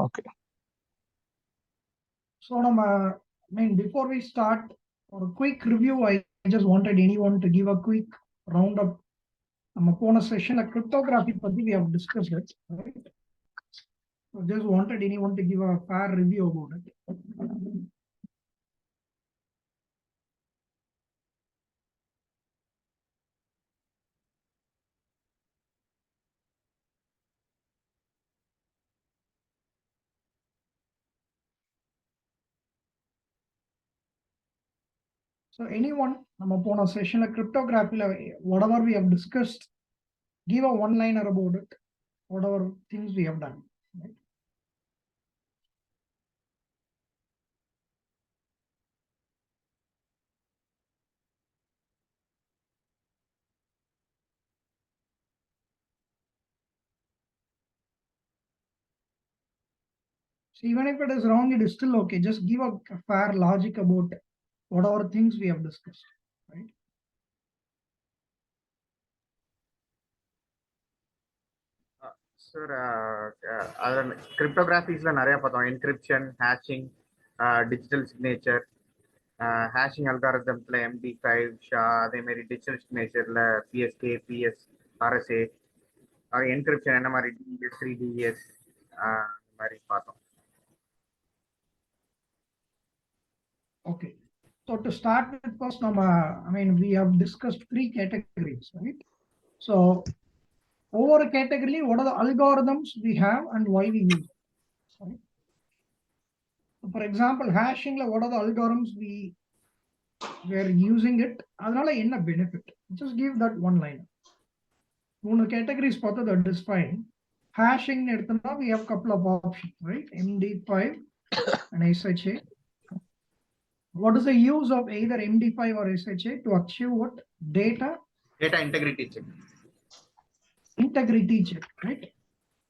Okay. So, before we start, for a quick review, I just wanted anyone to give a quick roundup. Upon a session, a cryptography, we have discussed it, right? So just wanted anyone to give a fair review about it. So anyone, upon a session, a cryptography, whatever we have discussed, give a one-liner about it, whatever things we have done. Right? So even if it is wrong, it is still okay. Just give a fair logic about whatever things we have discussed. Right? Sir, cryptography is encryption, hashing, digital signature, hashing algorithm MD5, SHA, digital signature PSK, PS, RSA, encryption DES, 3DS, Okay. So to start with, first, we have discussed 3 categories, right? So over a category, what are the algorithms we have and why we use it? Right? So for example, hashing, what are the algorithms we are using it? Adala enna benefit? Just give that one line. One categories that is fine. Hashing, we have a couple of options, right? MD5 and SHA. What is the use of either MD5 or SHA to achieve what? Data integrity check. Integrity check, right?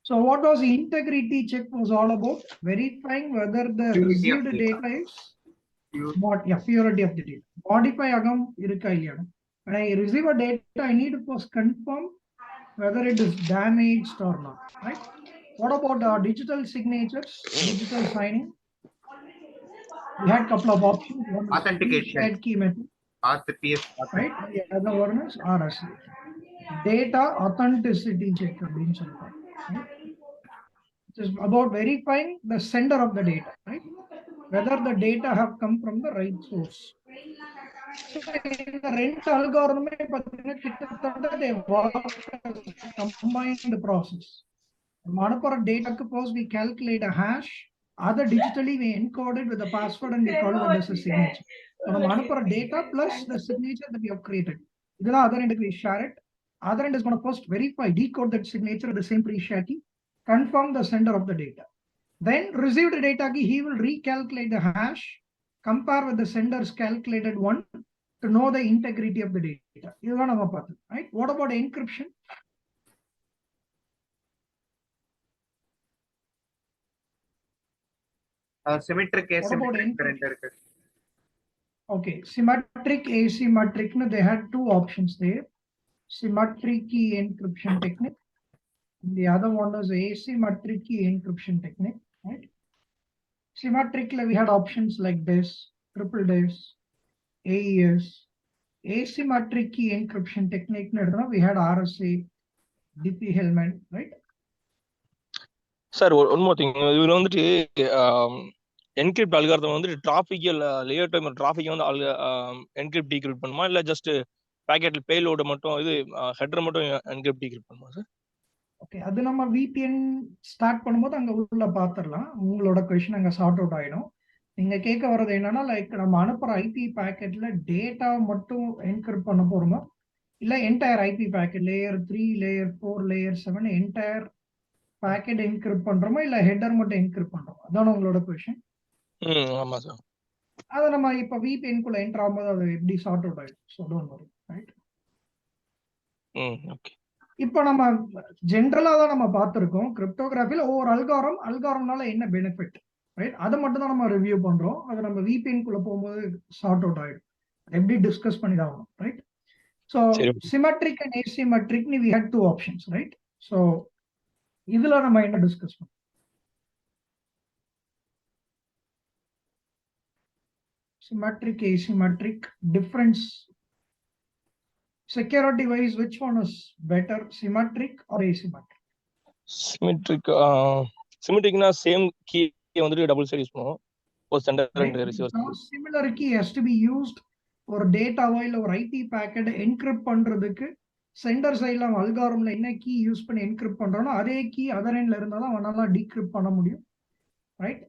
So what was the integrity check was all about? Verifying whether the received data is purity of the data. Modify agam irukka illaya. When I receive a data, I need to first confirm whether it is damaged or not, right? What about digital signatures, digital signing? We had a couple of options. One is authentication, shared key method, RCPS, right? The other one is RSA. Data authenticity check, right? It is about verifying the sender of the data, right? Whether the data have come from the right source. So in the rent algorithm, they work as a combined process. For data, first we calculate a hash. Other digitally we encode it with the password and we call it as a signature. So data plus the signature that we have created. The other end we share it. Other end is going to first verify, decode that signature at the same pre-share key, confirm the sender of the data. Then received data key, he will recalculate the hash, compare with the sender's calculated one to know the integrity of the data. Right? What about encryption? symmetric, asymmetric. Okay, symmetric, asymmetric. No, they had 2 options there. Symmetric key encryption technique. The other one is asymmetric key encryption technique. Right? Symmetric, we had options like this, triple this, AES. Asymmetric key encryption technique, we had RSA, DP-Hellman, right? Sir, one more thing. இவர் வந்துட்டு encrypt algorithm வந்துட்டு tropical layer time traffic வந்து encrypt decrypt பண்ணுமா இல்ல just பாக்கெட்ல பேலோட மட்டும் இது header மட்டும் என்கிரிப்ட் டீக்ரிப்ட் பண்ணுமா சார்? ஓகே, அது நம்ம VPN ஸ்டார்ட் பண்ணும்போது அங்க உள்ள பாத்துறலாம். உங்களோட क्वेश्चन அங்க சார்ட் அவுட் ஆயிடும். நீங்க கேட்க வர்றது என்னன்னா, லைக் நம்ம அனுப்புற ஐபி பாக்கெட்ல டேட்டா மட்டும் என்கிரிப்ட் பண்ண போறோமா இல்ல entire IP packet layer 3, layer 4, layer 7 entire packet encrypt பண்றோமா இல்ல ஹெடர் மட்டும் என்கிரிப்ட் பண்றோமா? அதான உங்களோட क्वेश्चन. ஆமா சார். அத நம்ம இப்ப VPN குள்ள என்டர் ஆகும்போது அது எப்படி சார்ட் அவுட் ஆயிடும். So don't worry, right? Okay. இப்போ நம்ம ஜென்ரலா தான் நம்ம பார்த்திருக்கோம். கிரிப்டோகிராஃபில ஒவ்வொரு அல்காரம்னால என்ன பெனிஃபிட், ரைட்? அதை மட்டும் தான் நம்ம ரிவ்யூ பண்றோம். அது நம்ம VPN குள்ள போகும்போது சார்ட் அவுட் ஆயிடும். எப்படி டிஸ்கஸ் பண்ணி தான் ஆகணும், right? So symmetric and asymmetric we had 2 options, right? So இதுல நம்ம என்ன டிஸ்கஸ் பண்ணோம்? Symmetric, asymmetric, difference. Security wise, which one is better, symmetric or asymmetric? சிமெட்ரிக்னா சேம் கீ வந்துட்டு டபுள் சைடு யூஸ் பண்ணுவோம் ஒரு sender and receiver. Similar key has to be used ஒரு டேட்டாவோ இல்ல ஒரு ஐபி பேக்கெட் என்கிரிப்ட் பண்றதுக்கு சென்டர் சைட்ல அல்காரிதம்ல என்ன கீ யூஸ் பண்ணி என்கிரிப்ட் பண்றோம்னா அதே கீ அதர் எண்ட்ல இருந்தா தான் அவனால டீக்ரிப்ட் பண்ண முடியும், ரைட்?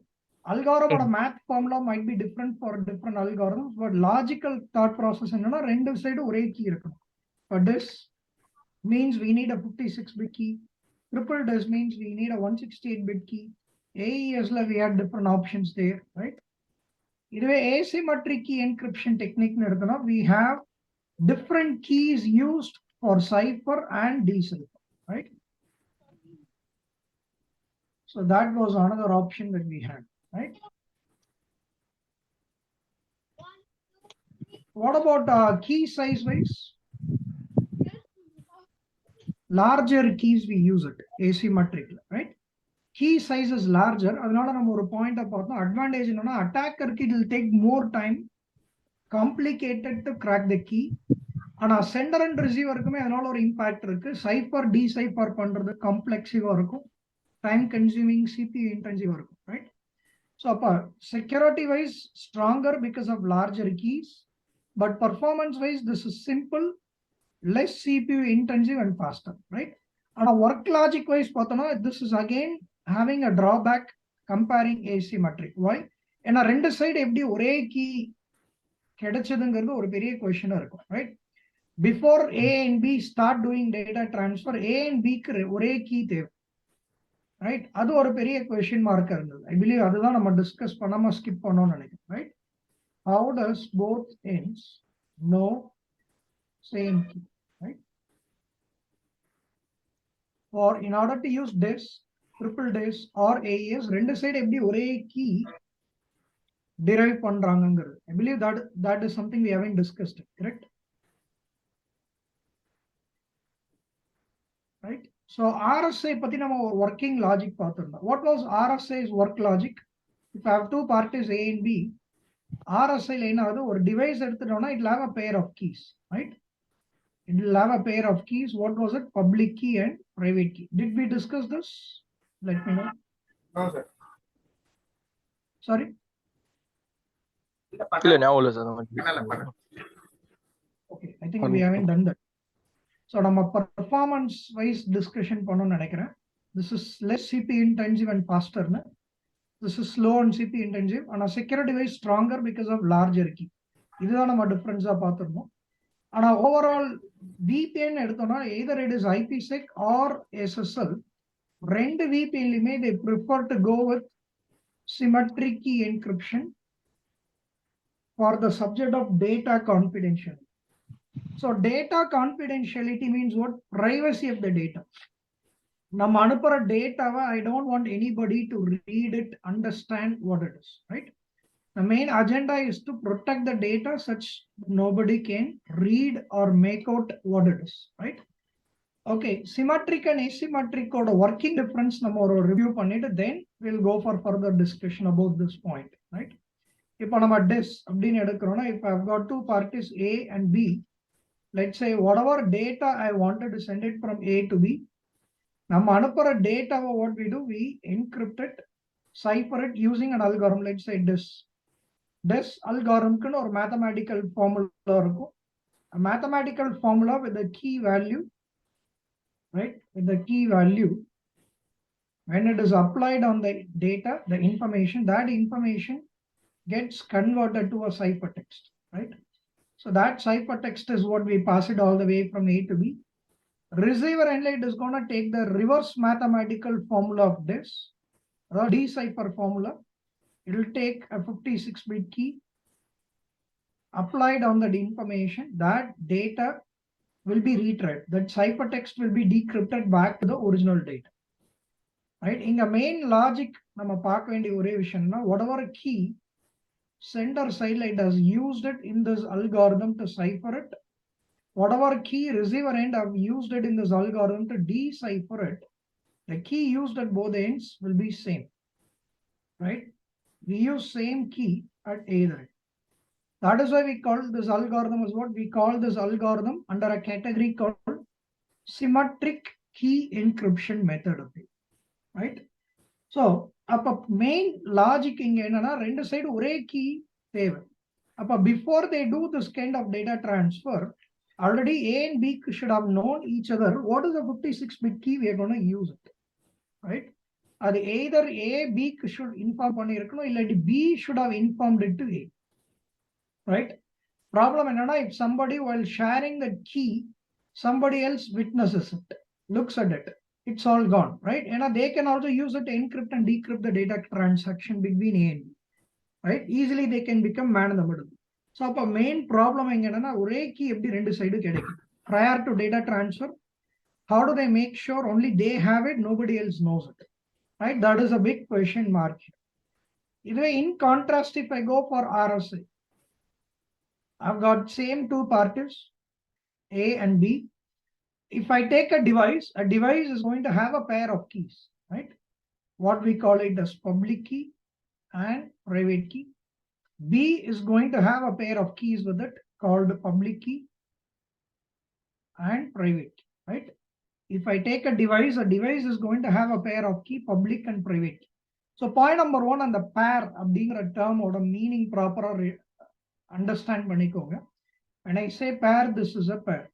அல்காரிதமோட math formula might be different for different algorithms, but logical thought process என்னன்னா ரெண்டு சைடு ஒரே கீ இருக்கணும். But this means we need a 56-bit key. Triple this means we need a 168-bit key. AES la we had different options there, right? Either asymmetric key encryption technique we have different keys used for cipher and decipher, right? So that was another option that we had, right? What about key size wise? Larger keys we use it asymmetric, right? Key size is larger. அதனால நம்ம ஒரு பாயிண்ட பார்த்தோம். Advantage என்னன்னா அட்டாக்கருக்கு it will take more time, complicated to crack the key. ஆனா centre and ரிசீவருக்குமே அதனால ஒரு impact இருக்கு. சைஃபர் டீசைஃபர் பண்றது காம்ப்ளெக்ஸிவா இருக்கும், டைம் கன்சூமிங், சிபியூ இன்டென்சிவா இருக்கும், ரைட்? ஸோ அப்ப security wise stronger because of larger keys, but performance wise this is simple, less CPU intensive and faster, right? And a work logic wise, this is again having a drawback comparing asymmetric. Why? And a render side FD ஒரே key கிடைச்சதுங்கிறது ஒரு பெரிய question இருக்கும், right? Before A and B start doing data transfer, A and B க்கு ஒரே key தேவை, right? அது ஒரு பெரிய question mark இருந்தது. I believe அதுதான் நம்ம discuss பண்ணாம skip பண்ணோம்னு நினைக்கிறேன், right? How does both ends know same key, right? Or in order to use this, triple this or AES, ரெண்டு சைடு எப்படி ஒரே key derive பண்றாங்கங்கிறது. I believe that is something we haven't discussed, correct? Right? So RSA பத்தி நம்ம working logic பார்த்திருந்தோம். What was RSA's work logic? If I have two parties A and B, RSA ல என்ன ஆகுது, ஒரு device எடுத்துட்டோம்னா it will have a pair of keys, right? It will have a pair of keys. What was it? Public key and private key. Did we discuss this? Let me know. No, sir. Sorry? இல்ல ஞாபகம் இல்ல sir. Okay, I think we haven't done that. So நம்ம performance wise discussion பண்ணனும்னு நினைக்கிறேன். This is less CPU intensive and faster. This is slow and CPU intensive, and security wise stronger because of larger key. இதுதான் நம்ம டிஃபரன்ஸா பார்த்திருந்தோம். ஆனா overall VPN எடுத்தோம்னா either it is IPsec or SSL, ரெண்டு VPNலயுமே they prefer to go with symmetric key encryption for the subject of data confidentiality. So data confidentiality means what? Privacy of the data. நம்ம அனுப்புற டேட்டாவை I don't want anybody to read it, understand what it is, right? The main agenda is to protect the data such nobody can read or make out what it is, right? Okay, symmetric and asymmetric or working difference நம்ம ஒரு review பண்ணிட்டு then we'll go for further discussion about this point, right? இப்போ நம்ம DIS அப்படின்னு எடுக்கிறோம்னா, if I've got two parties A and B, let's say whatever data I wanted to send it from A to B, நம்ம அனுப்புற டேட்டாவை what we do, we encrypt it, cipher it using an algorithm, let's say DIS. DIS algorithm or mathematical formula, a mathematical formula with the key value, right? With the key value, when it is applied on the data, the information, that information gets converted to a ciphertext, right? So that ciphertext is what we pass it all the way from A to B. Receiver end it is going to take the reverse mathematical formula of DIS, the decipher formula. It will take a 56-bit key applied on that information. That data will be retried. That ciphertext will be decrypted back to the original data. Right? In the main logic, நம்ம பார்க்க வேண்டிய ஒரே விஷயம்னா whatever key sender side it has used it in this algorithm to cipher it. Whatever key receiver end have used it in this algorithm to decipher it. The key used at both ends will be same, right? We use same key at either end. That is why we call this algorithm as what? We call this algorithm under a category called symmetric key encryption method, right? So, அப்ப main logic இங்க என்னன்னா ரெண்டு side ஒரே key தேவை. அப்ப before they do this kind of data transfer, already A and B should have known each other. What is the 56-bit key we are going to use it, right? அது either A, B should inform பண்ணிருக்கணும், இல்லாட்டி B should have informed it to A, right? Problem என்னன்னா, if somebody while sharing the key, somebody else witnesses it, looks at it, it's all gone, right? And they can also use it to encrypt and decrypt the data transaction between A and B, right? Easily they can become man in the middle. So அப்ப main problem என்னன்னா, ஒரே key எப்படி ரெண்டு side கிடைக்கும்? Prior to data transfer, how do they make sure only they have it, nobody else knows it, right? That is a big question mark. In contrast, if I go for RSA, I've got same two parties, A and B. If I take a device is going to have a pair of keys, right? What we call it as public key and private key. B is going to have a pair of keys with it called public key and private key, right? If I take a device is going to have a pair of key, public and private key. So point number one, and the pair being a term or a meaning proper or understand பண்ணிக்கோங்க. When I say pair, this is a pair.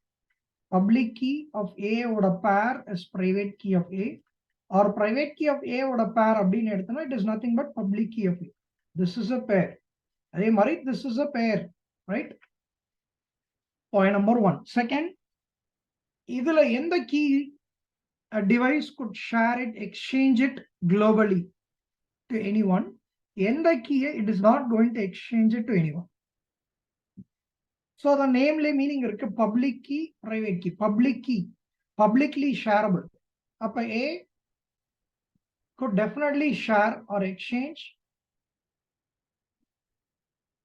Public key of A or a pair is private key of A, or private key of A or a pair அப்படின்னு எடுத்தோம்னா it is nothing but public key of A. This is a pair. அதே மாதிரி this is a pair, right? Point number one. Second, இதுல எந்த key a device could share it, exchange it globally to anyone. எந்த key it is not going to exchange it to anyone. So the namely meaning irukku public key, private key. Public key, publicly shareable. Appa A could definitely share or exchange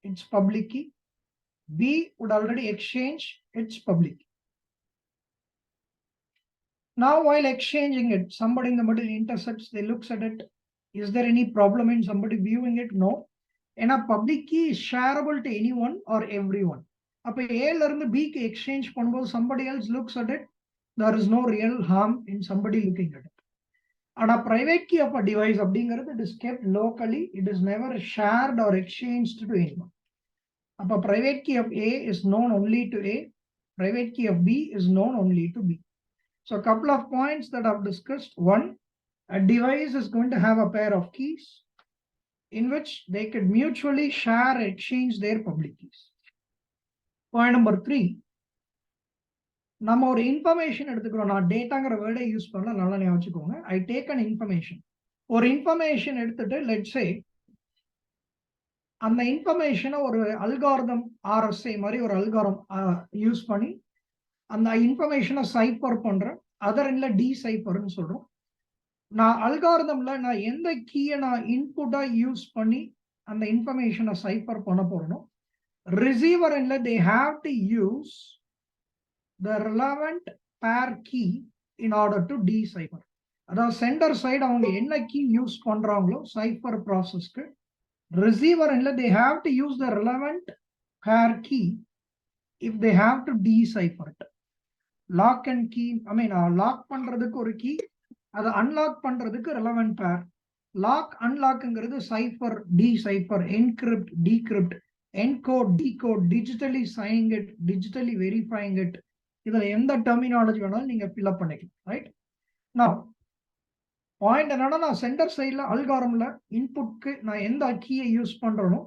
its public key. B would already exchange its public key. Now while exchanging it, somebody in the middle intercepts, they looks at it. Is there any problem in somebody viewing it? No. And a public key is shareable to anyone or everyone. அப்ப ஏல இருந்து பிக்கு exchange பண்ணும்போது somebody else looks at it, there is no real harm in somebody looking at it. ஆனா private key of a device அப்படிங்கிறது it is kept locally, it is never shared or exchanged to anyone. அப்ப private key of A is known only to A, private key of B is known only to B. So a couple of points that I've discussed. One, a device is going to have a pair of keys in which they could mutually share or exchange their public keys. Point number 3, நம்ம ஒரு information எடுத்துக்கிறோம். நான் டேட்டாங்கிற வேர்டை use பண்ணல, நல்லா ஞாபகம் வச்சுக்கோங்க. I take an information. ஒரு இன்ஃபர்மேஷன் எடுத்துட்டு லெட்ஸ் சே அந்த இன்ஃபர்மேஷனை ஒரு அல்காரிதம் RSA மாதிரி ஒரு அல்காரிதம் யூஸ் பண்ணி அந்த இன்ஃபர்மேஷனை சைஃபர் பண்றேன். அதர் இல்ல டீசைஃபர்னு சொல்றோம். நான் அல்காரிதம்ல நான் எந்த கீயை நான் இன்புட்டா யூஸ் பண்ணி அந்த இன்ஃபர்மேஷனை சைஃபர் பண்ண போறேனோ, receiver endல they have to use the relevant pair key in order to decipher. அதாவது சென்டர் சைடு அவங்க என்ன கீ யூஸ் பண்றாங்களோ சைஃபர் ப்ராசஸ்க்கு, ரிசீவர் endல they have to use the relevant pair key if they have to decipher it. Lock and key, lock பண்றதுக்கு ஒரு key, அதை unlock பண்றதுக்கு relevant pair. லாக் அன்லாக்ங்கிறது cipher, decipher, encrypt, decrypt, encode, decode, digitally signing it, digitally verifying it. இதுல எந்த terminology வேணாலும் நீங்க fill up பண்ணிக்கலாம், ரைட்? Now பாயிண்ட் என்னன்னா, நான் சென்டர் சைட்ல அல்காரிதம்ல இன்புட்க்கு நான் எந்த கீயை யூஸ் பண்றேனோ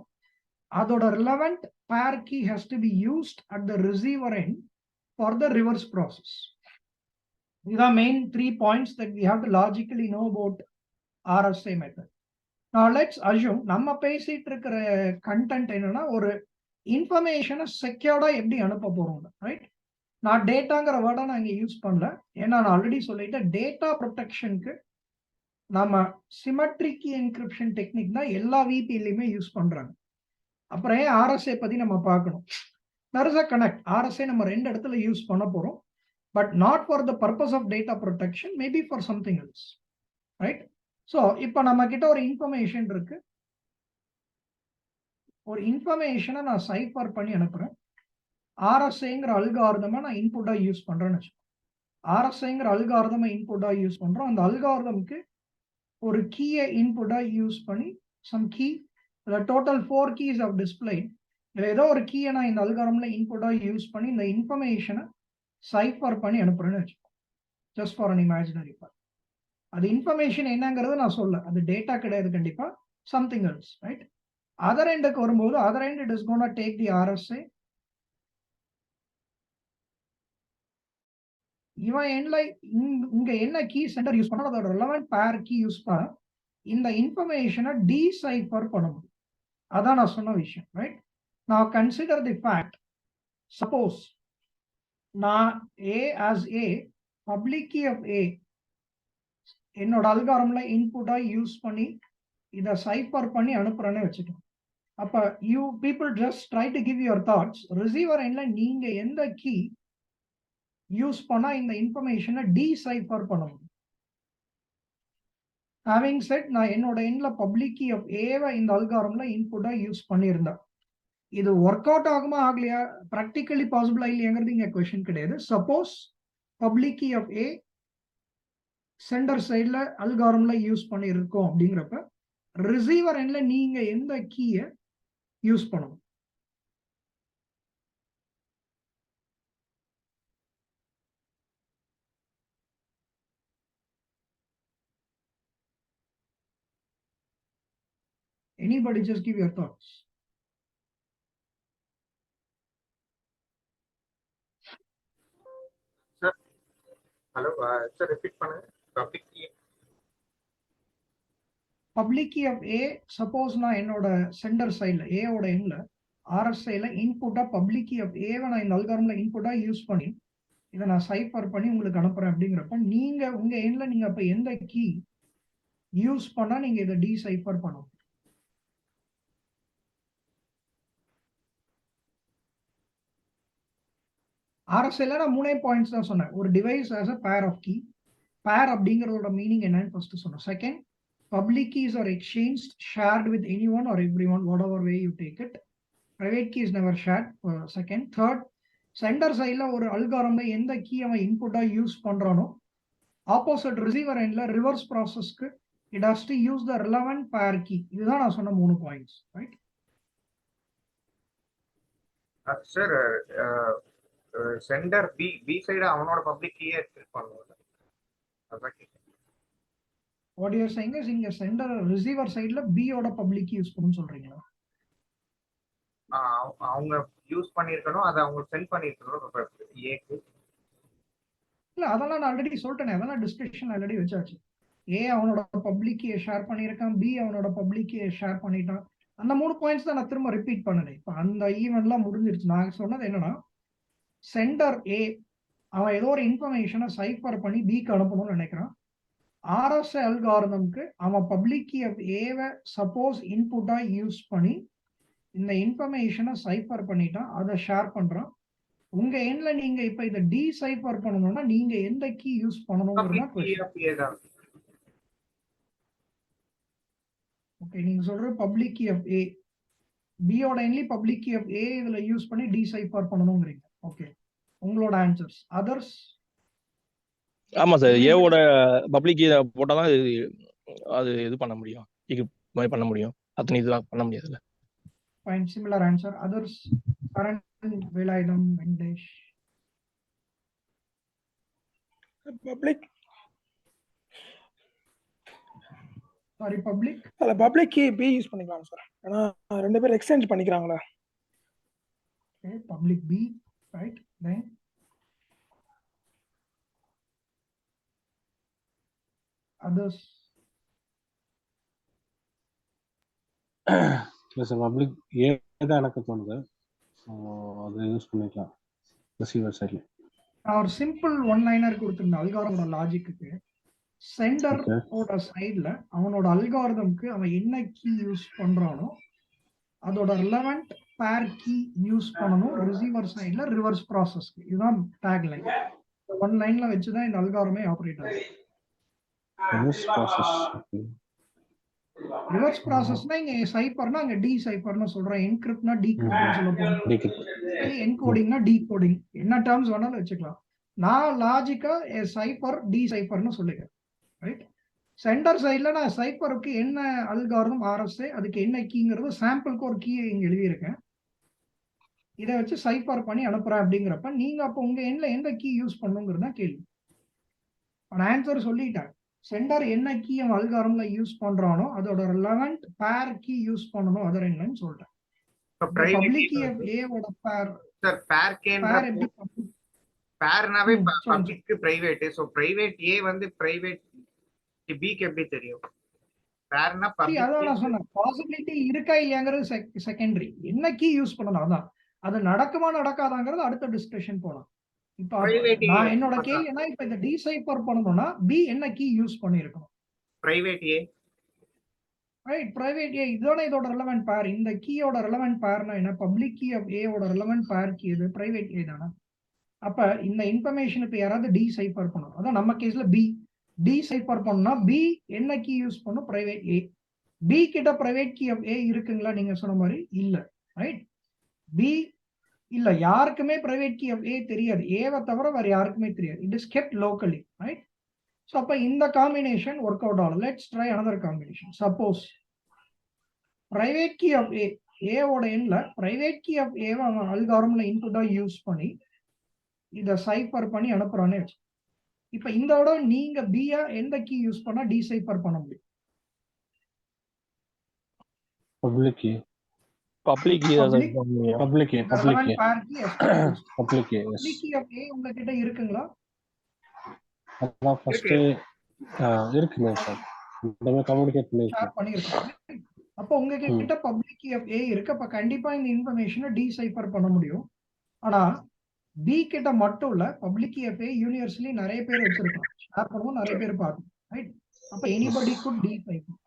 அதோட relevant pair key has to be used at the receiver end for the reverse process. These are main 3 points that we have to logically know about RSA method. Now let's assume நம்ம பேசிட்டு இருக்கிற content என்னன்னா, ஒரு இன்ஃபர்மேஷனை செக்யூர்டா எப்படி அனுப்ப போறோம், right? நான் டேட்டாங்கிற வேர்டை நான் இங்க யூஸ் பண்ணல, ஏன்னா நான் ஆல்ரெடி சொல்லிட்டேன் டேட்டா ப்ரொடெக்ஷனுக்கு நம்ம சிமெட்ரிக் என்கிரிப்ஷன் டெக்னிக் தான் எல்லா VPLயுமே யூஸ் பண்றாங்க. அப்புறம் RSA பத்தி நம்ம பார்க்கணும். there is a connect. RSA நம்ம ரெண்டு இடத்துல யூஸ் பண்ண போறோம், but not for the purpose of data protection, maybe for something else. Right? So இப்போ நம்ம கிட்ட ஒரு இன்ஃபர்மேஷன் இருக்கு. ஒரு இன்ஃபர்மேஷனை நான் சைஃபர் பண்ணி அனுப்புறேன். ஆர்எஸ்ஐங்கிற அல்காரிதமை நான் இன்புட்டா யூஸ் பண்றேன்னு வச்சுக்கோங்க. ஆர்எஸ்ஐங்கிற அல்காரிதமை இன்புட்டா யூஸ் பண்றோம். அந்த அல்காரிதம்க்கு ஒரு கீயை இன்புட்டா யூஸ் பண்ணி some key total 4 keys of display இல்லை ஏதோ ஒரு கீயை நான் இந்த அல்காரிதம்ல இன்புட்டா யூஸ் பண்ணி இந்த இன்ஃபர்மேஷனை சைஃபர் பண்ணி அனுப்புறேன்னு வச்சுக்கோங்க. Just for an imaginary part. அது இன்ஃபர்மேஷன் என்னங்கிறது நான் சொல்ல, அது டேட்டா கிடையாது கண்டிப்பா, சம்திங் எல்ஸ், ரைட்? அதர் எண்டுக்கு வரும்போது other end it is gonna take the RSI. இவன் எண்ட்ல இங்க என்ன கீ சென்டர் யூஸ் பண்ணா அதோட ரெலவென்ட் பேர் கீ யூஸ் பண்ண இந்த இன்ஃபர்மேஷனை டீசைஃபர் பண்ண முடியும். அதான் நான் சொன்ன விஷயம், ரைட்? நான் கன்சிடர் தி ஃபேக்ட், சப்போஸ் நான் A as a public key of A என்னோட அல்காரிதம்ல இன்புட்டா யூஸ் பண்ணி இதை சைஃபர் பண்ணி அனுப்புறேன்னு வச்சுக்கோங்க. அப்ப you people just try to give your thoughts. Receiver எண்ட்ல நீங்க எந்த கீ யூஸ் பண்ணா இந்த இன்ஃபர்மேஷனை டீசைஃபர் பண்ண முடியும். ஹேவிங் செட், நான் என்னோட எண்ட்ல பப்ளிக் கீ ஆஃப் ஏவை இந்த அல்காரிதம்ல இன்புட்டா யூஸ் பண்ணியிருந்தேன். இது ஒர்க் அவுட் ஆகுமா ஆகலையா, ப்ராக்டிக்கலி பாசிபிளா இல்லையாங்கிறது இங்க கொஸ்டின் கிடையாது. Suppose public key of A centre சைட்ல அல்காரிதம்ல யூஸ் பண்ணியிருக்கோம் அப்படிங்கிறப்ப ரிசீவர் எண்ட்ல நீங்க எந்த கீயை யூஸ் பண்ணணும். Anybody just give your thoughts. Sir, hello, sir, repeat பண்ணுங்க. Public key. Public key of A, suppose நான் என்னோட சென்டர் சைட்ல A ஓட எண்ட்ல RSIல இன்புட்டா பப்ளிக் கீ ஆஃப் A நான் இந்த அல்காரிதம்ல இன்புட்டா யூஸ் பண்ணி இதை நான் சைஃபர் பண்ணி உங்களுக்கு அனுப்புறேன் அப்படிங்கிறப்ப நீங்க உங்க எண்ட்ல நீங்க அப்ப எந்த கீ யூஸ் பண்ணா நீங்க இதை டீசைஃபர் பண்ணணும். RSIல நான் 3 பாயிண்ட்ஸ் தான் சொன்னேன். ஒரு டிவைஸ் ஆஸ் அ பேர் ஆஃப் கீ. பேர் அப்படிங்கிறதோட மீனிங் என்னன்னு ஃபர்ஸ்ட் சொன்னேன். Second, public keys are exchanged, shared with anyone or everyone, whatever way you take it. Private key is never shared. Second, third, sender side la ஒரு அல்காரிதம்ல எந்த key அவன் இன்புட்டா use பண்றானோ opposite receiver எண்ட்ல reverse ப்ராசஸ்க்கு it has to use the relevant pair key. இதுதான் நான் சொன்ன 3 points, right? Sir, sender B side அவனோட பப்ளிக் கீயை எடுத்து பண்ணுவாங்க. What you are saying is இங்க சென்டர் ரிசீவர் சைடுல B ஓட பப்ளிக் கீ யூஸ் பண்ணனும் சொல்றீங்களா? அவங்க யூஸ் பண்ணிருக்கணும், அதை அவங்க சென்ட் பண்ணிருக்கணும் ஏக்கு. இல்ல அதெல்லாம் நான் ஆல்ரெடி சொல்லிட்டேனே, அதெல்லாம் டிஸ்கஷன் ஆல்ரெடி வச்சாச்சு. ஏ அவனோட பப்ளிக் கீயை ஷேர் பண்ணியிருக்கான், பி அவனோட பப்ளிக் கீயை ஷேர் பண்ணிட்டான். அந்த 3 பாயிண்ட்ஸ் தான் நான் திரும்ப ரிப்பீட் பண்ணேன். இப்போ அந்த ஈவெண்ட்லாம் முடிஞ்சிருச்சு. நான் சொன்னது என்னன்னா, சென்டர் ஏ அவன் ஏதோ ஒரு இன்ஃபர்மேஷனை சைஃபர் பண்ணி பிக்கு அனுப்பணும்னு நினைக்கிறான். RSI அல்காரிதம்க்கு அவன் பப்ளிக் கீ ஆஃப் ஏவை சப்போஸ் இன்புட்டா யூஸ் பண்ணி இந்த இன்ஃபர்மேஷனை சைஃபர் பண்ணிட்டான், அதை ஷேர் பண்றான். உங்க எண்ட்ல நீங்க இப்ப இதை டீசைஃபர் பண்ணணும்னா நீங்க எந்த கீ யூஸ் பண்ணணும்ங்கறத क्वेश्चन. ஓகே, நீங்க சொல்ற public key of A, B ஓட எண்ட்ல பப்ளிக் கீ ஆஃப் ஏ இதுல யூஸ் பண்ணி டீசைஃபர் பண்ணணும்ங்கறீங்க. ஓகே, உங்களோட ஆன்சர்ஸ். அதர்ஸ்? ஆமா சார், ஏவோட பப்ளிக் கீ போட்டா தான் அது இது பண்ண முடியும், இது பண்ண முடியும். அத்தனை இதெல்லாம் பண்ண முடியாதுல்ல. Fine, similar answer. Others? Karan, Velayam, Vendesh. Public. Sorry, public. அல்ல பப்ளிக் கீ B யூஸ் பண்ணிக்கலாம் சார். ஏன்னா ரெண்டு பேரும் exchange பண்ணிக்கறாங்களா. Okay, public B, right? Then others? Yes, public A தான் எனக்கு தோணுது. அதை யூஸ் பண்ணிக்கலாம் ரிசீவர் சைடுல. நான் ஒரு சிம்பிள் ஒன் லைனர் கொடுத்திருந்தேன் அல்காரிதமோட லாஜிக்கு. சென்டர் ஓட சைடுல அவனோட அல்காரிதம்க்கு அவன் என்ன கீ யூஸ் பண்றானோ அதோட ரிலவென்ட் பேர் கீ யூஸ் பண்ணணும் ரிசீவர் சைடுல ரிவர்ஸ் ப்ராசஸ்க்கு. இதுதான் டேக் லைன். ஒன் லைன்ல வச்சுதான் இந்த அல்காரிதமே ஆப்ரேட் ஆகுது. reverse process. Okay. ரிவர்ஸ் ப்ராசஸ்னா இங்க சைபர்னா அங்க டி சைபர்னு சொல்றேன், என்கிரிப்ட்னா டீகிரிப்ட்னு சொல்ல போறோம், Decrypt. என்கோடிங்னா டீகோடிங், என்ன டேர்ம்ஸ் வேணாலும் வச்சுக்கலாம். நான் லாஜிக்கா சைபர் டி சைபர்னு சொல்லிக்கிறேன், ரைட்? சென்டர் சைட்ல நான் சைபருக்கு என்ன அல்காரிதம் ஆர்எஸ்ஏ, அதுக்கு என்ன கீங்கிறது சாம்பிளுக்கு ஒரு கீயை இங்க எழுதியிருக்கேன். இதை வச்சு சைபர் பண்ணி அனுப்புறேன் அப்படிங்கிறப்ப நீங்க அப்போ உங்க எண்ணில் எந்த கீ யூஸ் பண்ணுங்கிறதா கேள்வி. நான் ஆன்சர் சொல்லிட்டேன். சென்டர் என்ன கீ அவன் அல்காரிதம்ல யூஸ் பண்றானோ அதோட ரெலவெண்ட் பேர் கீ யூஸ் பண்ணணும், அதர் என்னன்னு சொல்லிட்டேன். பப்ளிக் கீ ஆஃப் ஏ ஓட பேர் சார் பேர் கேன்ற பேர் எப்படி பேர்னாவே சொல்லுங்க. Public private. சோ பிரைவேட் ஏ வந்து பிரைவேட் பிக்கு எப்படி தெரியும்? பேர்னா See, அதான் நான் பப்ளிக். சொன்னேன், பாசிபிலிட்டி இருக்கா இல்லையாங்கிறது செகண்டரி, என்ன கீ யூஸ் பண்ணணும் அதான். அது நடக்குமா நடக்காதாங்கிறது அடுத்த டிஸ்கஷன் போலாம். இப்ப Private key நான் என்னோட பார்த்தா. கேள்வி என்ன, இப்ப இந்த டிசைபர் பண்ணணும்னா பி என்ன கீ யூஸ் பண்ணிருக்கணும், பிரைவேட் ஏ ரைட்? பிரைவேட் ஏ இதோட இதோட ரெலவெண்ட் பேர், இந்த கீயோட ரெலவெண்ட் பேர்னா என்ன, பப்ளிக் கீ ஆஃப் ஏ ஓட ரெலவெண்ட் பேர் கீ இது பிரைவேட் ஏ தானே. அப்ப இந்த இன்ஃபர்மேஷன் இப்ப யாராவது டிசைபர் பண்ணணும், அதான் நம்ம கேஸ்ல பி டிசைபர் பண்ணா பி என்ன கீ யூஸ் பண்ணும், பிரைவேட் ஏ. பி கிட்ட பிரைவேட் கீ ஆஃப் ஏ இருக்குங்களா நீங்க சொன்ன மாதிரி, இல்ல, ரைட்? பி இல்ல, யாருக்குமே பிரைவேட் கீ ஆஃப் ஏ தெரியாது, ஏவை தவிர வேற யாருக்குமே தெரியாது. It is kept locally, right? So அப்ப இந்த காம்பினேஷன் ஒர்க் அவுட் ஆகும். Let's try another combination. Suppose private key of A, ஏவோட எண்ட்ல பிரைவேட் கீ ஆஃப் ஏவை அவன் அல்காரிதம்ல இன்புட்டா யூஸ் பண்ணி இதை சைபர் பண்ணி அனுப்புறானே வச்சு. இப்ப இதோட நீங்க பியா எந்த கீ யூஸ் பண்ணா டிசைபர் பண்ண முடியும்? Public key. பப்ளிக் கீ தான் Public- சார் பண்ண முடியும். Public key. Public relevant key. pair key yes. Public key. Yes. Public key of A உங்ககிட்ட இருக்குங்களா? அதான் ஃபர்ஸ்ட் இருக்குங்க சார். நம்ம கம்யூனிகேட் ஷேர் பண்ணிருக்கோம். பண்ணிருக்கோம். அப்போ உங்ககிட்ட பப்ளிக் கீ ஆஃப் A இருக்கு. அப்ப கண்டிப்பா இந்த இன்ஃபர்மேஷனை டிசைபர் பண்ண முடியும். ஆனா B கிட்ட மட்டும் இல்ல, public key of A universally நிறைய பேர் வச்சிருக்காங்க, ஷேர் பண்ணுவோம், நிறைய பேர் பார்க்கணும், ரைட்? அப்ப எனிபடி குட் டிசைபர்,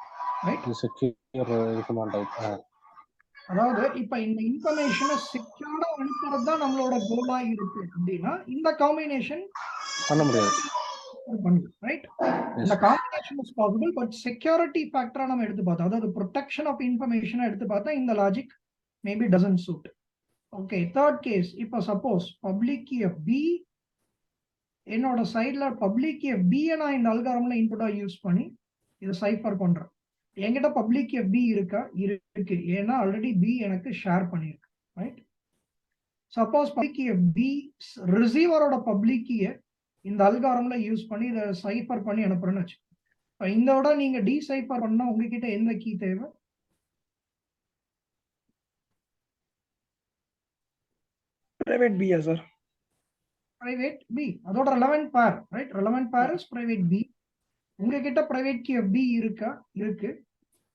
ரைட்? செக்யூர் இருக்க மாட்டேன். அதாவது இப்ப இந்த இன்ஃபர்மேஷனை செக்யூர்டா அனுப்புறது தான் நம்மளோட கோலா இருக்கு அப்படின்னா இந்த காம்பினேஷன் பண்ண முடியாது. ரைட்? இந்த combination is possible, but security ஃபேக்டரா நம்ம எடுத்து பார்த்தா, அதாவது ப்ரொடெக்ஷன் ஆஃப் இன்ஃபர்மேஷன் எடுத்து பார்த்தா இந்த logic maybe doesn't suit. Okay, third case. இப்போ suppose public key of B, என்னோட சைட்ல பப்ளிக் கீ ஆஃப் பி நான் இந்த அல்காரிதம்ல இன்புட்டா யூஸ் பண்ணி இதை சைஃபர் பண்றேன். என்கிட்ட பப்ளிக் கீ ஆஃப் பி இருக்கா? இருக்கு, ஏன்னா ஆல்ரெடி பி எனக்கு ஷேர் பண்ணியிருக்கு, right? Suppose public key of B ரிசீவரோட பப்ளிக் கீயை இந்த அல்காரிதம்ல யூஸ் பண்ணி இதை சைஃபர் பண்ணி அனுப்புறேன்னு வச்சு. இதோட நீங்க டிசைஃபர் பண்ணா உங்ககிட்ட எந்த கீ தேவை? பிரைவேட் பியா சார்? பிரைவேட் பி, அதோட ரெலவெண்ட் பேர், ரைட்? ரெலவெண்ட் பேர் இஸ் பிரைவேட் பி. உங்ககிட்ட பிரைவேட் கீ ஆஃப் பி இருக்கா? இருக்கு.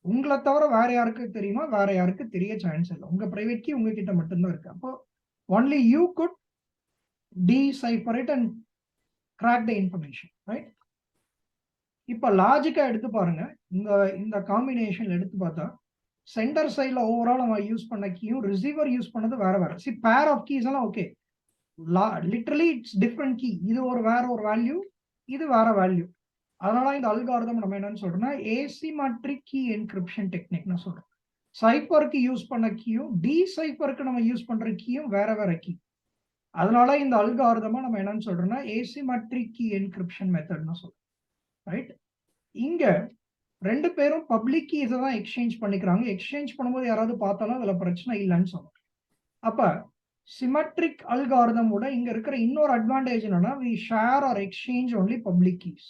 உங்களை தவிர வேற யாருக்கு தெரியுமா? வேற யாருக்கு தெரிய சான்ஸ் இல்லை. உங்க பிரைவேட் கீ உங்ககிட்ட மட்டும்தான் இருக்கு. அப்போ only you good decipher it and crack the information, right? இப்ப லாஜிக்கா எடுத்து பாருங்க, இந்த காம்பினேஷன் எடுத்து பார்த்தா சென்டர் சைட்ல ஓவரால் நம்ம யூஸ் பண்ண கீயும் ரிசீவர் யூஸ் பண்ணது வேற வேற. சி பேர் ஆஃப் கீஸ் எல்லாம் okay, literally it's different key. இது வேற ஒரு வேல்யூ, இது வேற வேல்யூ. அதனால இந்த அல்காரிதம் நம்ம என்னன்னு சொல்றோம்னா ஏசிமெட்ரிக் கீ என்கிரிப்ஷன் டெக்னிக்னு சொல்றோம். சைபருக்கு யூஸ் பண்ண கீயும் டிசைபருக்கு நம்ம யூஸ் பண்ற கீயும் வேற வேற கீ. அதனால இந்த அல்காரிதமா நம்ம என்னன்னு சொல்றோம்னா ஏசிமெட்ரிக் கீ என்கிரிப்ஷன் மெத்தட்னு சொல்றோம், ரைட்? இங்க ரெண்டு பேரும் பப்ளிக் கீஸை தான் எக்ஸ்சேஞ்ச் பண்ணிக்கிறாங்க. எக்ஸ்சேஞ்ச் பண்ணும்போது யாராவது பார்த்தாலும் அதுல பிரச்சனை இல்லைன்னு சொல்றோம். அப்ப சிமெட்ரிக் அல்காரிதமோட இங்க இருக்கிற இன்னொரு அட்வான்டேஜ் என்னன்னா we share or exchange only public keys.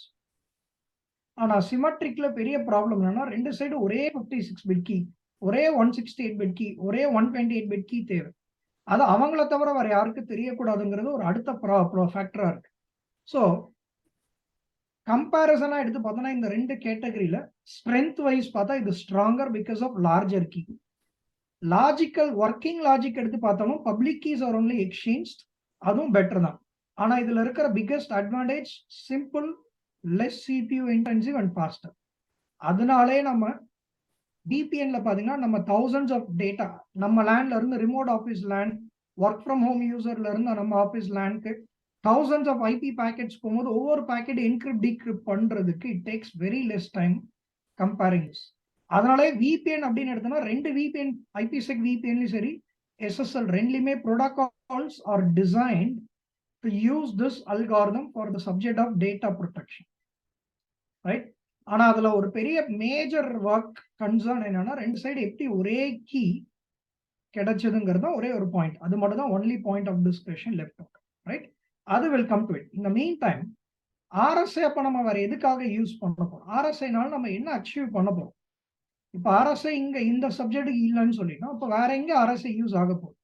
ஆனா சிமெட்ரிக்ல பெரிய ப்ராப்ளம் என்னன்னா ரெண்டு சைடு ஒரே 56 பிட் கீ, ஒரே 168 பிட் கீ, ஒரே 128 பிட் கீ தேவை. அது அவங்கள தவிர வேற யாருக்கு தெரியக்கூடாதுங்கிறது ஒரு அடுத்த ஃபேக்டரா இருக்கு. ஸோ கம்பேரிசனா எடுத்து பார்த்தோம்னா இந்த ரெண்டு கேட்டகரியில ஸ்ட்ரென்த் வைஸ் பார்த்தா இது stronger because of larger key. Logical working logic எடுத்து பார்த்தாலும் public keys are only exchange, அதுவும் பெட்டர் தான். ஆனா இதுல இருக்கிற biggest advantage simple, less CPU intensive and faster. அதனாலே நம்ம டிபிஎன்ல பாத்தீங்கன்னா நம்ம thousands ஆஃப் டேட்டா நம்ம லேண்ட்ல இருந்து remote office land, work from home யூசர்ல இருந்து நம்ம ஆஃபீஸ் லேண்ட்க்கு thousands of IP packets போகும்போது ஒவ்வொரு packet encrypt decrypt பண்றதுக்கு it takes very less time comparing this. அதனால VPN அப்படின்னு எடுத்தோம்னா ரெண்டு VPN IPsec VPNலயும் சரி SSL ரெண்டுலயுமே protocols are designed to use this algorithm for the subject of data protection, right? ஆனா அதுல ஒரு பெரிய மேஜர் ஒர்க் கன்சர்ன் என்னன்னா ரெண்டு சைடு எப்படி ஒரே கீ கிடைச்சதுங்கிறது ஒரே ஒரு பாயிண்ட். அது மட்டும் தான் only point of discussion left out, right? அது வில் கம் டு இட். இந்த மீன் டைம் RSA அப்ப நம்ம வேற எதுக்காக யூஸ் பண்ண போறோம்? RSAனால நம்ம என்ன அச்சீவ் பண்ண போறோம்? இப்ப RSA இங்க இந்த சப்ஜெக்ட்டுக்கு இல்லைன்னு சொல்லிட்டோம், அப்ப வேற எங்க RSA யூஸ் ஆக போகுது?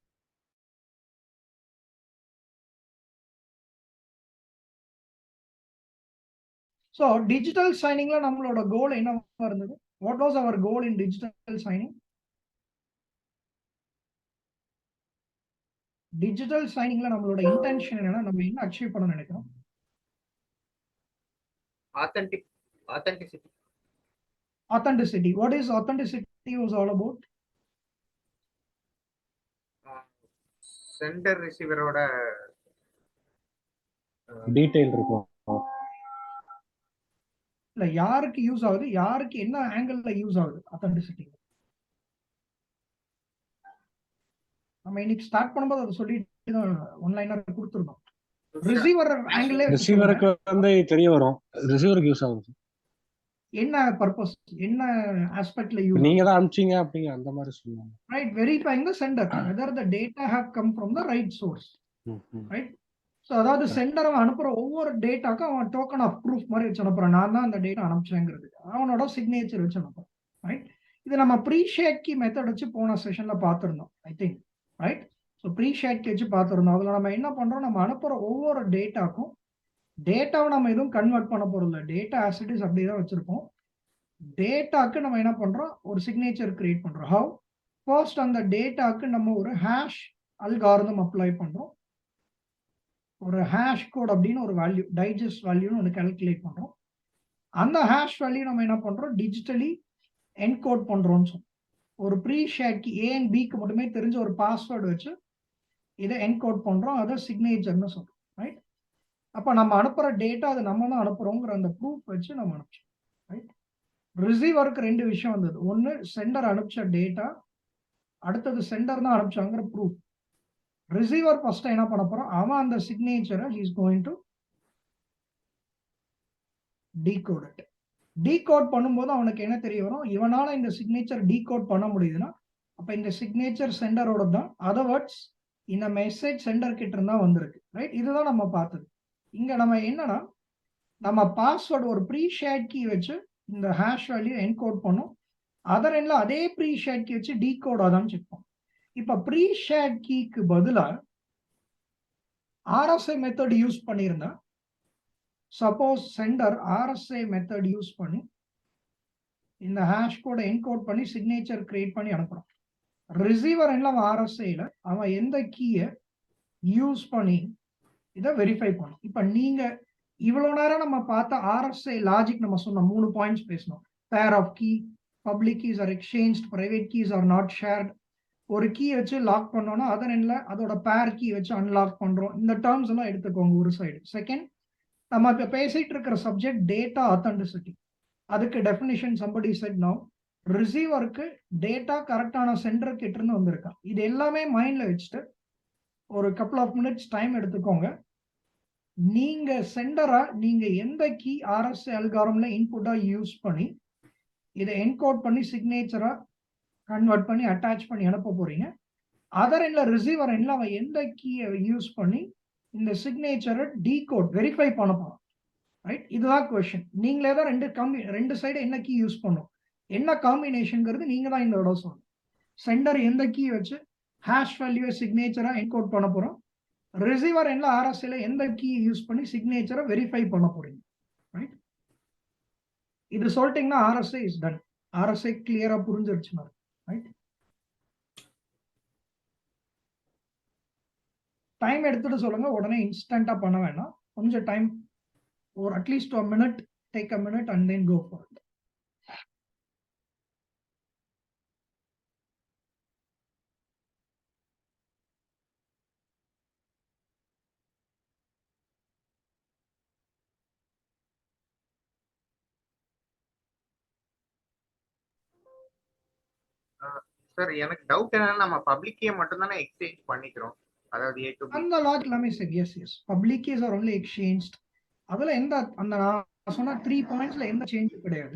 ஸோ டிஜிட்டல் சைனிங்ல நம்மளோட கோல் என்னவா இருந்தது? What was our goal in digital signing? Digital சைனிங்ல நம்மளோட இன்டென்ஷன் என்னன்னா நம்ம என்ன அச்சீவ் பண்ண நினைக்கிறோம்? authenticity. Authenticity. What is authenticity was all about? Sender receiver ஓட டீடைல் இருக்கும். இல்ல யாருக்கு யூஸ் ஆகுது, யாருக்கு என்ன ஆங்கிள் யூஸ் ஆகுது authenticity? நம்ம இன்னைக்கு ஸ்டார்ட் பண்ணும்போது அதை சொல்லிட்டு தான் ஒன்லைனர் கொடுத்துருந்தோம். ரிசீவர் ஆங்கிள் ரிசீவருக்கு வந்து தெரிய வரும், ரிசீவருக்கு யூஸ் ஆகுது. என்ன பர்பஸ், என்ன ஆஸ்பெக்ட்ல யூஸ்? நீங்க தான் அனுப்பிச்சீங்க அப்படிங்க அந்த மாதிரி சொல்லுவாங்க. Right, verifying the centre whether the data have come from the right source, right? So அதாவது சென்டர் அவன் அனுப்புற ஒவ்வொரு டேட்டாக்கும் அவன் டோக்கன் ஆஃப் ப்ரூஃப் மாதிரி வச்சு அனுப்புறான், நான் தான் அந்த டேட்டா அனுப்பிச்சேங்கிறது, அவனோட சிக்னேச்சர் வச்சு அனுப்புறான், ரைட்? இது நம்ம ப்ரீஷேட் கீ மெத்தட் வச்சு போன செஷன்ல பார்த்துருந்தோம், I think, right? So preshared key வச்சு பார்த்துருந்தோம். அதில் நம்ம என்ன பண்றோம், நம்ம அனுப்புற ஒவ்வொரு டேட்டாக்கும் டேட்டாவை நம்ம எதுவும் கன்வெர்ட் பண்ண போறோம் இல்லை, டேட்டா ஆசிட்டிஸ் அப்படியே தான் வச்சிருப்போம். டேட்டாக்கு நம்ம என்ன பண்றோம், ஒரு சிக்னேச்சர் கிரியேட் பண்றோம். ஹவ்? ஃபர்ஸ்ட் அந்த டேட்டாக்கு நம்ம ஒரு ஹேஷ் அல்காரிதம் அப்ளை பண்றோம். ஒரு ஹேஷ் கோட் அப்படின்னு ஒரு வேல்யூ, டைஜஸ்ட் வேல்யூன்னு ஒன்று கால்குலேட் பண்றோம். அந்த ஹேஷ் வேல்யூ நம்ம என்ன பண்றோம், டிஜிட்டலி என்கோட் பண்றோம்னு சொல்றோம். ஒரு ப்ரீ ஷேட்க்கு A and Bக்கு மட்டுமே தெரிஞ்ச ஒரு பாஸ்வேர்டு வச்சு இதை என்கோட் பண்றோம், அதை சிக்னேச்சர்னு சொல்றோம், ரைட்? அப்ப நம்ம அனுப்புற டேட்டா அது நம்ம தான் அனுப்புறோங்கிற அந்த ப்ரூஃப் வச்சு நம்ம அனுப்பிச்சோம், ரைட்? ரிசீவருக்கு ரெண்டு விஷயம் வந்தது. ஒன்னு சென்டர் அனுப்பிச்ச டேட்டா, அடுத்தது சென்டர் தான் அனுப்பிச்சாங்கிற ப்ரூஃப். ரிசீவர் ஃபர்ஸ்ட் என்ன பண்ண போறான், அவன் அந்த சிக்னேச்சரை is going to decode it. Decode பண்ணும்போது அவனுக்கு என்ன தெரிய வரும், இவனால இந்த சிக்னேச்சர் டீகோட் பண்ண முடியுதுன்னா அப்ப இந்த சிக்னேச்சர் சென்டரோட தான், அதர்வர்ட்ஸ் இந்த மெசேஜ் சென்டர் கிட்ட இருந்தா வந்திருக்கு, ரைட்? இதுதான் நம்ம பார்த்தது. இங்க நம்ம என்னன்னா, நம்ம பாஸ்வேர்டு ஒரு ப்ரீ ஷேட் கீ வச்சு இந்த ஹேஷ் வேல்யூ என்கோட் பண்ணும், அதர் எண்ட்ல அதே ப்ரீ ஷேட் கீ வச்சு டீகோட் ஆதான் செக் பண்ணும். இப்ப ப்ரீ ஷேட் கீக்கு பதிலா RSA மெத்தட் யூஸ் பண்ணியிருந்தா, suppose centre RSA method use பண்ணி இந்த ஹேஷ் கோடை என்கோட் பண்ணி சிக்னேச்சர் கிரியேட் பண்ணி அனுப்புறான். ரிசீவர் எல்லாம் RSAல அவன் எந்த கீயை யூஸ் பண்ணி இதை வெரிஃபை பண்ணும். இப்ப நீங்க இவ்வளவு நேரம் நம்ம பார்த்த RSA லாஜிக் நம்ம சொன்ன 3 பாயிண்ட்ஸ் பேசணும். Pair of key, public keys are exchange, private keys are not shared. ஒரு கீ வச்சு லாக் பண்ணோம்னா அதர் எண்ட்ல அதோட பேர் கீ வச்சு அன்லாக் பண்றோம். இந்த டேர்ம்ஸ் எல்லாம் எடுத்துக்கோங்க ஒரு சைடு. செகண்ட், நம்ம இப்ப பேசிட்டு இருக்கிற சப்ஜெக்ட் டேட்டா ஆத்தென்டிசிட்டி. அதுக்கு டெஃபினிஷன் somebody said now, ரிசீவருக்கு டேட்டா கரெக்டான சென்டர் கிட்ட இருந்து வந்திருக்கா. இது எல்லாமே மைண்ட்ல வச்சுட்டு ஒரு கப்புள் ஆஃப் மினிட்ஸ் டைம் எடுத்துக்கோங்க. நீங்க சென்டரா நீங்க எந்த கீ RSA அல்காரிதம்ல இன்புட்டா யூஸ் பண்ணி இதை என்கோட் பண்ணி சிக்னேச்சரா கன்வெர்ட் பண்ணி அட்டாச் பண்ணி அனுப்ப போறீங்க. அதர் எண்ட்ல ரிசீவர் எண்ட்ல அவன் எந்த கீயை யூஸ் பண்ணி இந்த சிக்னேச்சரை டீகோட் வெரிஃபை பண்ண போறான், ரைட்? இதுதான் கொஸ்டின். நீங்களே தான் ரெண்டு சைடு என்ன கீ யூஸ் பண்ணும், என்ன காம்பினேஷன்ங்கிறது நீங்க தான் இந்த இடம் சொல்லணும். சென்டர் எந்த கீ வச்சு ஹேஷ் வேல்யூ சிக்னேச்சரா என்கோட் பண்ண போறோம், ரிசீவர் எண்ட்ல RSAல எந்த கீ யூஸ் பண்ணி சிக்னேச்சரை வெரிஃபை பண்ண போறீங்க, ரைட்? இது சொல்லிட்டீங்கன்னா RSA இஸ் டன். RSA கிளியரா புரிஞ்சிருச்சுன்னா, ரைட்? டைம் எடுத்துட்டு சொல்லுங்க, உடனே இன்ஸ்டன்டா பண்ண வேண்டாம். கொஞ்சம் time, or at least a minute, take a minute and then go for it. Sir எனக்கு டவுட் என்னன்னா நம்ம பப்ளிக் கீயை மட்டும் தானே எக்ஸ்சேஞ்ச் பண்ணிக்கிறோம், அதாவது A to B. அந்த லாஜிக் எல்லாமே சரி. Yes yes public keys are only exchange. அதுல எந்த அந்த நான் சொன்ன 3 பாயிண்ட்ஸ்ல எந்த சேஞ்சும் கிடையாது.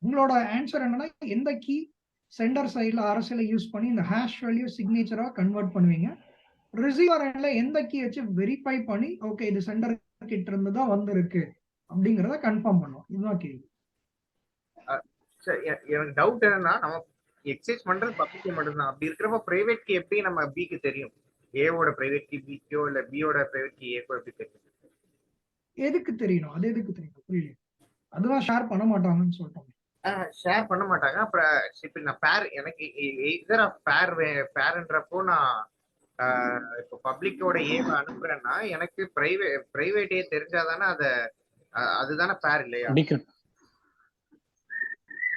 உங்களோட ஆன்சர் என்னன்னா எந்த கீ சென்டர் சைட்ல அரசியல யூஸ் பண்ணி இந்த ஹேஷ் வேல்யூ சிக்னேச்சரா கன்வெர்ட் பண்ணுவீங்க, ரிசீவர் எண்ட்ல எந்த கீ வச்சு வெரிஃபை பண்ணி ஓகே இது சென்டர் கிட்ட இருந்து தான் வந்திருக்கு அப்படிங்கறத கன்ஃபார்ம் பண்ணுவோம். இதுதான் கேள்வி. சார் எனக்கு டவுட் என்னன்னா நம்ம எக்ஸ்சேஞ்ச் பண்றது பப்ளிக் கீ மட்டும் தான். அப்படி இருக்கிறப்ப பிரைவேட் கீ எப்படி நம்ம பிக்கு தெரியும்? ஏவோட பிரைவேட் கீ பிக்கோ இல்ல பியோட பிரைவேட் கீ ஏக்கோ எப்படி தெரியும்? எதுக்கு தெரியணும்? அது எதுக்கு தெரியணும்? புரியல. அதுதான் ஷேர் பண்ண மாட்டாங்கன்னு சொல்லிட்டோம். ஷேர் பண்ண மாட்டாங்க. அப்புறம் இப்ப நான் பேர் எனக்கு இதர பேர்ன்றப்போ நான் இப்போ பப்ளிக்கோட ஏவ அனுப்புறேன்னா எனக்கு பிரைவேட்டே தெரிஞ்சாதானே அதுதானே பேர் இல்லையா?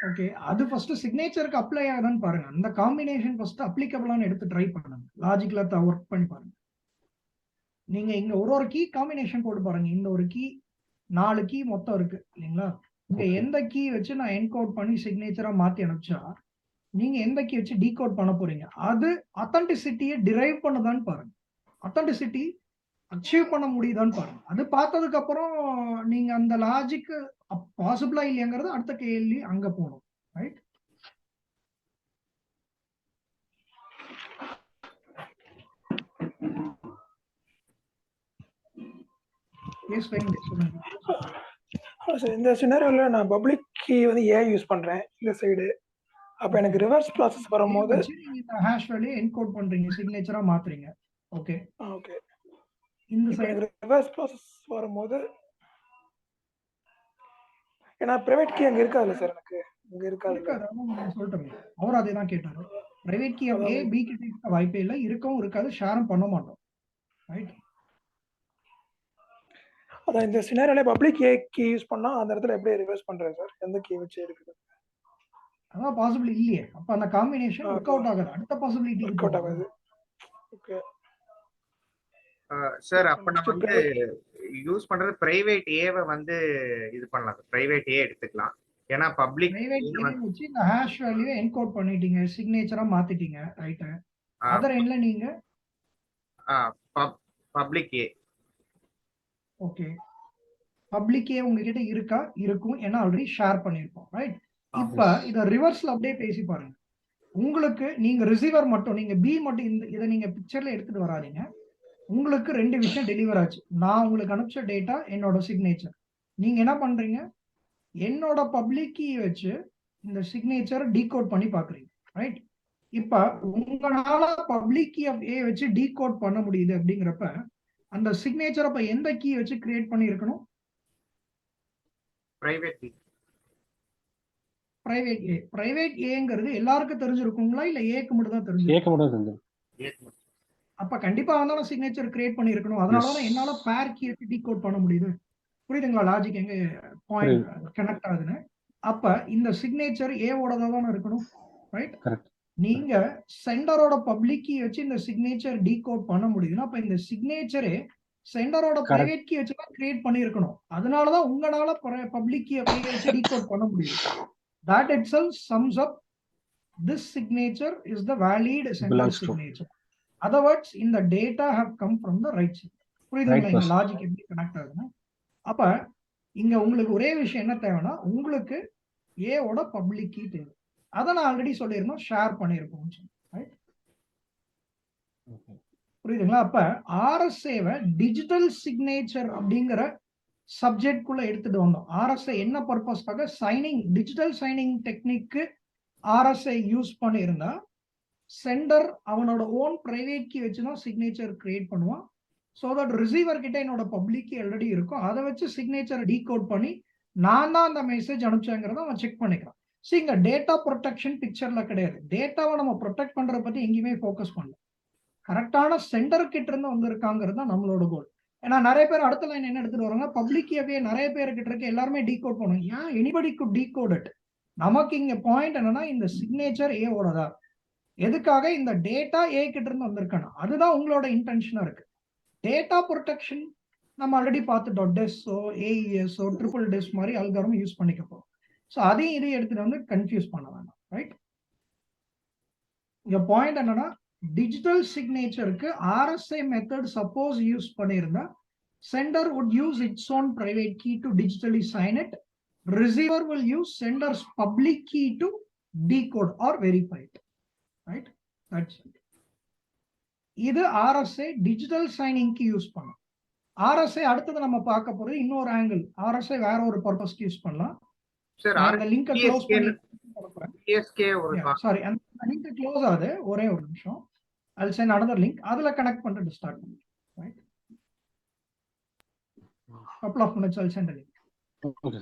ஓகே, அது ஃபர்ஸ்ட் சிக்னேச்சருக்கு அப்ளை ஆகுதான்னு பாருங்க. அந்த காம்பினேஷன் ஃபர்ஸ்ட் அப்ளிகபிளான்னு எடுத்து ட்ரை பண்ணுங்க. லாஜிக்கலா ஒர்க் பண்ணி பாருங்க. நீங்க இங்க ஒரு கீ காம்பினேஷன் போட்டு பாருங்க. இந்த ஒரு கீ 4 கீ மொத்தம் இருக்கு இல்லைங்களா? இங்க எந்த கீ வச்சு நான் என்கோட் பண்ணி சிக்னேச்சரா மாத்தி அனுப்பிச்சா நீங்க எந்த கீ வச்சு டீகோட் பண்ண போறீங்க, அது அத்தன்டிசிட்டியை டிரைவ் பண்ணுதான்னு பாருங்க. அத்தன்டிசிட்டி அச்சீவ் பண்ண முடியுதான்னு பாருங்க. அது பார்த்ததுக்கு அப்புறம் நீங்க அந்த லாஜிக் பாசிபிளா இல்லையாங்கிறது அடுத்த கேள்வி அங்க போகணும். ரைட்? இந்த சினாரியோல நான் பப்ளிக் கீ வந்து ஏ யூஸ் பண்றேன் இந்த சைடு. அப்ப எனக்கு ரிவர்ஸ் ப்ராசஸ் வரும்போது இந்த ஹேஷ் வேல்யூ என்கோட் பண்றீங்க, சிக்னேச்சரா மாத்துறீங்க. ஓகே ஓகே, இந்த இப்போ சைடு எனக்கு ரிவர்ஸ் ப்ராசஸ் வரும்போது ஏன்னா பிரைவேட் கீ அங்க இருக்காதுல்ல சார், எனக்கு இங்க இருக்காது. சொல்லிட்டோம். அவர் அதே தான் கேட்டாரு. பிரைவேட் கீ ஏ பி கிட்ட இருக்க வாய்ப்பே இல்லை, இருக்கவும் இருக்காது, ஷேரும் பண்ண மாட்டோம். ரைட்? அதான் இந்த சினாரியோல பப்ளிக் ஏ கீ யூஸ் பண்ணா அந்த இடத்துல எப்படி ரிவர்ஸ் பண்றேன் சார்? எந்த கீ வச்சு எடுக்குது? அதான் பாசிபிள் இல்லையே. அப்ப அந்த காம்பினேஷன் ஒர்க் அவுட் ஆகாது. அடுத்த பாசிபிலிட்டி ஒர்க் அவுட் ஆகாது. ஓகே சார் அப்ப நம்ம வந்து யூஸ் பண்றது பிரைவேட் ஏவை வந்து இது பண்ணலாம். பிரைவேட் ஏ எடுத்துக்கலாம். ஏன்னா பப்ளிக் பிரைவேட் ஏ வச்சு இந்த ஹேஷ் வேல்யூ என்கோட் பண்ணிட்டீங்க, சிக்னேச்சரா மாத்திட்டீங்க. ரைட்? அதர் எண்ட்ல நீங்க பப்ளிக் ஏ. ஓகே, பப்ளிக் ஏ உங்ககிட்ட இருக்கா? இருக்கும், ஏன்னா ஆல்ரெடி ஷேர் பண்ணிருப்போம். ரைட்? இப்ப இத ரிவர்ஸ்ல அப்படியே பேசி பாருங்க. உங்களுக்கு நீங்க ரிசீவர் மட்டும், நீங்க பி மட்டும் இதை நீங்க பிக்சர்ல எடுத்துட்டு வராதீங்க. உங்களுக்கு 2 விஷயம் டெலிவர் ஆச்சு. நான் உங்களுக்கு அனுப்பிச்ச டேட்டா, என்னோட சிக்னேச்சர். நீங்க என்ன பண்றீங்க? என்னோட பப்ளிக் கீ வச்சு இந்த சிக்னேச்சர் டீகோட் பண்ணி பாக்குறீங்க. ரைட்? இப்ப உங்களால பப்ளிக் கீ ஆஃப் ஏ வச்சு டீகோட் பண்ண முடியுது அப்படிங்கிறப்ப அந்த சிக்னேச்சர் அப்ப எந்த கீ வச்சு கிரியேட் பண்ணி இருக்கணும்? Private key. Private A. Private ஏங்கிறது எல்லாருக்கும் தெரிஞ்சிருக்குங்களா இல்ல ஏக்கு மட்டும் தான் தெரிஞ்சிருக்கும்? அப்ப கண்டிப்பா வந்து சிக்னேச்சர் கிரியேட் பண்ணி இருக்கணும். அதனாலதான் என்னால பேர் கீ வச்சு டீகோட் பண்ண முடியுது. புரியுதுங்களா லாஜிக் எங்க பாயிண்ட் கனெக்ட் ஆகுதுன்னு? அப்ப இந்த சிக்னேச்சர் ஏவோடதா தானே இருக்கணும். ரைட்? நீங்க சென்டரோட பப்ளிக் கீ வச்சு இந்த சிக்னேச்சர் டீகோட் பண்ண முடியுதுன்னா அப்ப இந்த சிக்னேச்சரே சென்டரோட பிரைவேட் கீ வச்சு தான் கிரியேட் பண்ணி இருக்கணும். அதனாலதான் உங்களால பப்ளிக் கீ வச்சு டீகோட் பண்ண முடியுது. That itself sums up this signature is the valid sender signature. Other words, in the data have come from the right side. புரியுதுங்களா இந்த லாஜிக் எப்படி கனெக்ட் ஆகுதுன்னா? அப்ப இங்க உங்களுக்கு ஒரே விஷயம் என்ன தேவைன்னா, உங்களுக்கு ஏவோட பப்ளிக் கீ தேவை. அதை நான் ஆல்ரெடி சொல்லியிருந்தோம், ஷேர் பண்ணியிருப்போம். புரியுதுங்களா? அப்ப ஆர்எஸ்ஏவை டிஜிட்டல் சிக்னேச்சர் அப்படிங்கிற சப்ஜெக்ட் குள்ள எடுத்துட்டு வந்தோம். ஆர்எஸ்ஐ என்ன பர்பஸ்க்காக? சைனிங், டிஜிட்டல் சைனிங் டெக்னிக்கு ஆர்எஸ்ஐ யூஸ் பண்ணியிருந்தா சென்டர் அவனோட ஓன் பிரைவேட் கீ வச்சுதான் சிக்னேச்சர் கிரியேட் பண்ணுவான். ஸோ தட் ரிசீவர் கிட்ட என்னோட பப்ளிக் கீ ஆல்ரெடி இருக்கும், அதை வச்சு சிக்னேச்சர் டீகோட் பண்ணி நான் தான் அந்த மெசேஜ் அனுப்பிச்சேங்கிறத அவன் செக் பண்ணிக்கிறான். ஸோ இங்க டேட்டா ப்ரொடெக்ஷன் பிக்சர்ல கிடையாது. டேட்டாவை நம்ம ப்ரொடெக்ட் பண்றத பத்தி எங்கேயுமே ஃபோக்கஸ் பண்ணல. கரெக்டான சென்டர் கிட்ட இருந்து வந்திருக்காங்கிறது தான் நம்மளோட கோல். ஏன்னா நிறைய பேர் அடுத்த லைன் என்ன எடுத்துட்டு வராங்க, பப்ளிக் கீவே நிறைய பேர்கிட்ட இருக்கு, எல்லாருமே டீகோட் பண்ணுவோம். ஏன் எனிபடி குட் டீகோட் இட்? நமக்கு இங்க பாயிண்ட் என்னன்னா இந்த சிக்னேச்சர் ஏ ஓடதா, எதுக்காக இந்த டேட்டா ஏ கிட்ட இருந்து வந்திருக்கணும், அதுதான் உங்களோட இன்டென்ஷனா இருக்கு. டேட்டா ப்ரொடெக்ஷன் நம்ம ஆல்ரெடி பார்த்துட்டோம். டெஸ்ஸோ ஏஇஎஸ்ஓ ட்ரிபிள் டெஸ் மாதிரி அல்காரம் யூஸ் பண்ணிக்க போறோம். ஸோ அதையும் இதையும் எடுத்துட்டு வந்து கன்ஃபியூஸ் பண்ண வேண்டாம். ரைட்? இங்க பாயிண்ட் என்னன்னா டிஜிட்டல் சிக்னேச்சருக்கு RSA மெத்தட் சப்போஸ் யூஸ் பண்ணியிருந்தா sender would use its own private key to digitally sign it. Receiver will use sender's public key to decode or verify it. Right? That's it. இது RSA digital சைனிங்க்கு use பண்ணும். RSA அடுத்தது நம்ம பார்க்க போறது இன்னொரு angle. RSA வேற ஒரு பர்பஸ்க்கு யூஸ் பண்ணலாம். சார் அந்த லிங்கை க்ளோஸ் பண்ணி PSK ஒரு சாரி அந்த லிங்க் க்ளோஸ் ஆகுது. ஒரே ஒரு நிமிஷம். I'll send another link. அதுல கனெக்ட் பண்ணிட்டு ஸ்டார்ட் பண்ணுங்க. Right? Couple of minutes, I'll send a link. Okay.